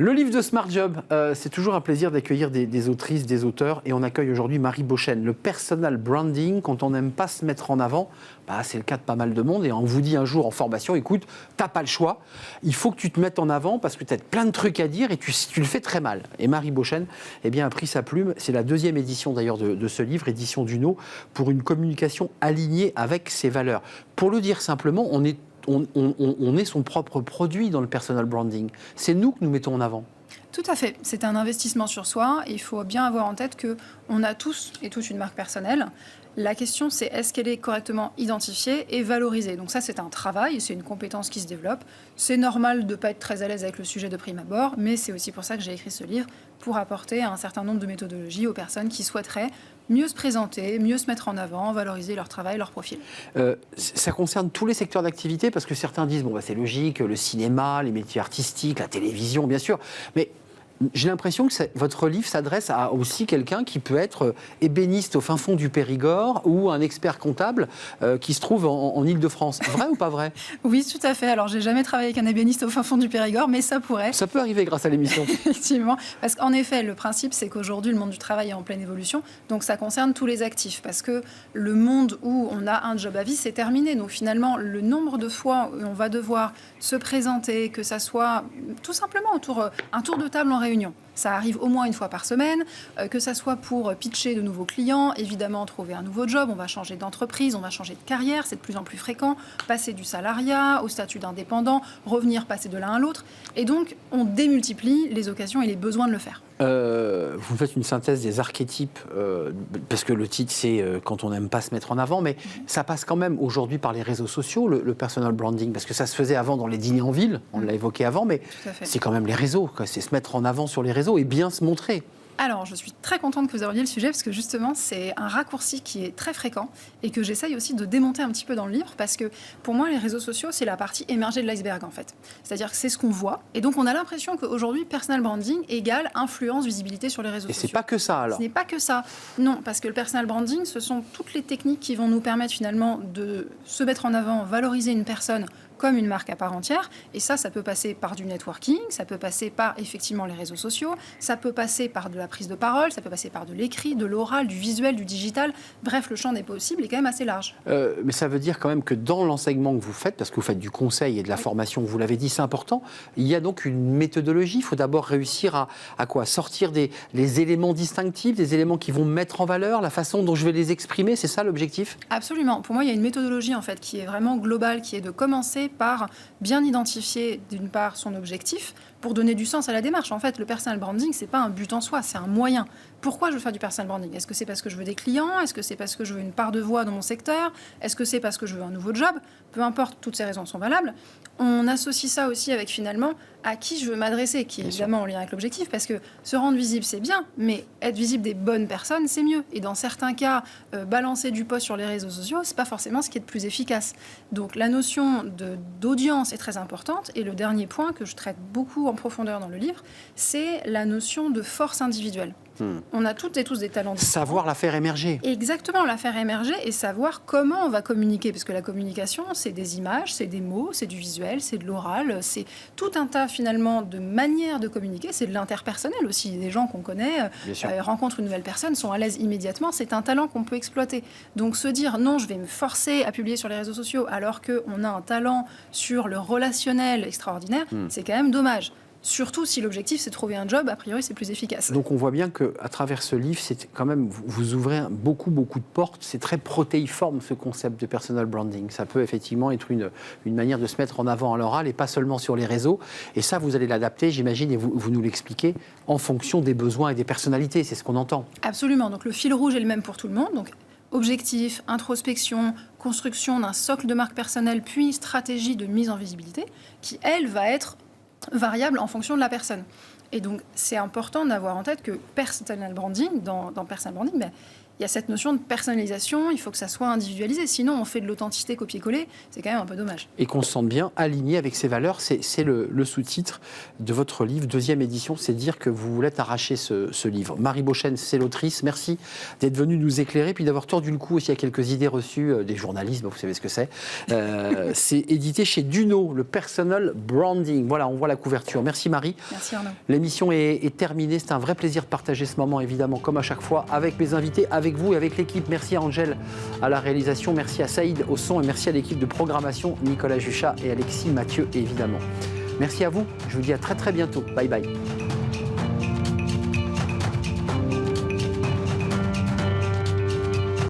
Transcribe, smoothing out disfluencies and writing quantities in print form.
Le livre de Smart Job, c'est toujours un plaisir d'accueillir des autrices, des auteurs, et on accueille aujourd'hui Marie Beauchesne. Le personal branding, quand on n'aime pas se mettre en avant, c'est le cas de pas mal de monde, et on vous dit un jour en formation, écoute, t'as pas le choix, il faut que tu te mettes en avant parce que tu as plein de trucs à dire et tu le fais très mal. Et Marie Beauchesne a pris sa plume, c'est la 2e édition d'ailleurs de ce livre, édition Duno, pour une communication alignée avec ses valeurs. Pour le dire simplement, on est son propre produit dans le personal branding. C'est nous que nous mettons en avant. Tout à fait. C'est un investissement sur soi. Et il faut bien avoir en tête qu'on a tous et toutes une marque personnelle. La question, c'est est-ce qu'elle est correctement identifiée et valorisée. Donc ça, c'est un travail, c'est une compétence qui se développe. C'est normal de ne pas être très à l'aise avec le sujet de prime abord, mais c'est aussi pour ça que j'ai écrit ce livre, pour apporter un certain nombre de méthodologies aux personnes qui souhaiteraient mieux se présenter, mieux se mettre en avant, valoriser leur travail, leur profil. Ça concerne tous les secteurs d'activité, parce que certains disent, c'est logique, le cinéma, les métiers artistiques, la télévision, bien sûr, mais j'ai l'impression que votre livre s'adresse à aussi quelqu'un qui peut être ébéniste au fin fond du Périgord ou un expert comptable qui se trouve en Île-de-France. Vrai ou pas vrai? Oui, tout à fait. Alors, j'ai jamais travaillé avec un ébéniste au fin fond du Périgord, mais ça pourrait. Ça peut arriver grâce à l'émission. Effectivement. Parce qu'en effet, le principe, c'est qu'aujourd'hui, le monde du travail est en pleine évolution. Donc, ça concerne tous les actifs. Parce que le monde où on a un job à vie, c'est terminé. Donc, finalement, le nombre de fois où on va devoir se présenter, que ça soit tout simplement un tour de table en réunion. Ça arrive au moins une fois par semaine, que ça soit pour pitcher de nouveaux clients, évidemment trouver un nouveau job, on va changer d'entreprise, on va changer de carrière, c'est de plus en plus fréquent, passer du salariat au statut d'indépendant, revenir passer de l'un à l'autre. Et donc, on démultiplie les occasions et les besoins de le faire. Vous faites une synthèse des archétypes, parce que le titre c'est quand on n'aime pas se mettre en avant, mais ça passe quand même aujourd'hui par les réseaux sociaux, le personal branding, parce que ça se faisait avant dans les dîners en ville, on l'a évoqué avant, mais c'est quand même les réseaux, quoi. C'est se mettre en avant sur les réseaux et bien se montrer. Alors, je suis très contente que vous abordiez le sujet parce que justement, c'est un raccourci qui est très fréquent et que j'essaye aussi de démonter un petit peu dans le livre parce que pour moi, les réseaux sociaux, c'est la partie émergée de l'iceberg en fait. C'est-à-dire que c'est ce qu'on voit et donc on a l'impression qu'aujourd'hui, personal branding égale influence, visibilité sur les réseaux sociaux. Et c'est pas que ça alors? Ce n'est pas que ça. Non, parce que le personal branding, ce sont toutes les techniques qui vont nous permettre finalement de se mettre en avant, valoriser une personne comme une marque à part entière. Et ça peut passer par du networking, ça peut passer par effectivement les réseaux sociaux, ça peut passer par de la prise de parole, ça peut passer par de l'écrit, de l'oral, du visuel, du digital. Bref, le champ des possibles est quand même assez large. Mais ça veut dire quand même que dans l'enseignement que vous faites, parce que vous faites du conseil et de la formation, vous l'avez dit, c'est important, il y a donc une méthodologie. Il faut d'abord réussir à quoi? Sortir les éléments distinctifs, des éléments qui vont mettre en valeur, la façon dont je vais les exprimer, c'est ça l'objectif? Absolument. Pour moi, il y a une méthodologie en fait qui est vraiment globale, qui est de commencer par bien identifier d'une part son objectif pour donner du sens à la démarche. En fait, le personal branding, c'est pas un but en soi, c'est un moyen. Pourquoi je veux faire du personal branding? Est-ce que c'est parce que je veux des clients? Est-ce que c'est parce que je veux une part de voix dans mon secteur? Est-ce que c'est parce que je veux un nouveau job? Peu importe, toutes ces raisons sont valables. On associe ça aussi avec finalement à qui je veux m'adresser, qui est évidemment en lien avec l'objectif, parce que se rendre visible, c'est bien, mais être visible des bonnes personnes, c'est mieux. Et dans certains cas, balancer du post sur les réseaux sociaux, c'est pas forcément ce qui est le plus efficace. Donc la notion d'audience est très importante. Et le dernier point que je traite beaucoup en profondeur dans le livre, c'est la notion de force individuelle. On a toutes et tous des talents. Savoir la faire émerger. Exactement, la faire émerger et savoir comment on va communiquer. Parce que la communication, c'est des images, c'est des mots, c'est du visuel, c'est de l'oral, c'est tout un tas finalement de manières de communiquer. C'est de l'interpersonnel aussi. Des gens qu'on connaît rencontrent une nouvelle personne, sont à l'aise immédiatement. C'est un talent qu'on peut exploiter. Donc se dire non, je vais me forcer à publier sur les réseaux sociaux alors qu'on a un talent sur le relationnel extraordinaire, c'est quand même dommage. Surtout si l'objectif c'est de trouver un job, a priori c'est plus efficace. Donc on voit bien qu'à travers ce livre, c'est quand même, vous ouvrez beaucoup de portes. C'est très protéiforme ce concept de personal branding. Ça peut effectivement être une manière de se mettre en avant à l'oral et pas seulement sur les réseaux. Et ça, vous allez l'adapter, j'imagine, et vous nous l'expliquez, en fonction des besoins et des personnalités. C'est ce qu'on entend. Absolument. Donc le fil rouge est le même pour tout le monde. Donc objectif, introspection, construction d'un socle de marque personnelle, puis stratégie de mise en visibilité, qui elle va être variable en fonction de la personne. Et donc, c'est important d'avoir en tête que personal branding, dans personal branding, il y a cette notion de personnalisation, il faut que ça soit individualisé. Sinon, on fait de l'authenticité copier-coller, c'est quand même un peu dommage. Et qu'on se sente bien aligné avec ses valeurs. C'est le sous-titre de votre livre, 2e édition, c'est dire que vous voulez arracher ce livre. Marie Beauchesne, c'est l'autrice. Merci d'être venue nous éclairer, puis d'avoir tordu le cou aussi à quelques idées reçues des journalistes, vous savez ce que c'est. C'est édité chez Duno, le personal branding. Voilà, on voit la couverture. Merci Marie. Merci Arnaud. L'émission est terminée. C'est un vrai plaisir de partager ce moment, évidemment, comme à chaque fois, avec mes invités, avec vous et avec l'équipe. Merci à Angèle à la réalisation, merci à Saïd au son et merci à l'équipe de programmation, Nicolas Juchat et Alexis Mathieu, évidemment. Merci à vous. Je vous dis à très très bientôt. Bye bye.